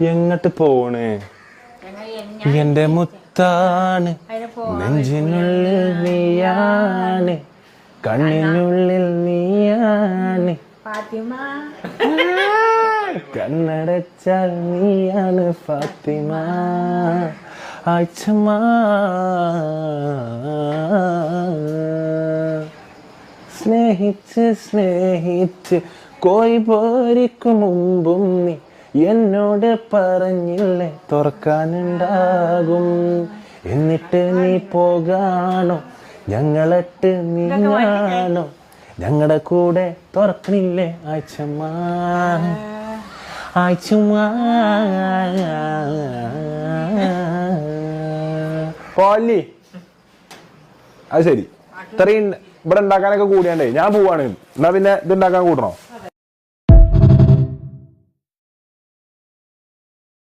എങ്ങോട്ട് പോണ്? എന്റെ മുത്താണ്, നെഞ്ചിനുള്ളിൽ നീയാണ്, കണ്ണിനുള്ളിൽ നീയാണ്, കണ്ണടച്ചാൽ നീയാണ് ഫാത്തിമ. ആഴ്ചമ സ്നേഹിച്ച് സ്നേഹിച്ച് കോഴി പോരിക്കും മുമ്പും നീ എന്നോട് പറഞ്ഞില്ലേ തുറക്കാനുണ്ടാകും. എന്നിട്ട് നീ പോകാണോ? ഞങ്ങളിട്ട് നീങ്ങാണോ? ഞങ്ങളുടെ കൂടെ തുറക്കണില്ലേ ആഴ്ചമ്മ? ആഴ്ചമ്മ പോലി. അത് ശരി, ഇത്രയും ഇവിടെ ഉണ്ടാക്കാനൊക്കെ കൂടിയാണ്ടേ ഞാൻ പോവാണ്. എന്നാ പിന്നെ ഇത് ഉണ്ടാക്കാൻ കൂട്ടണോ?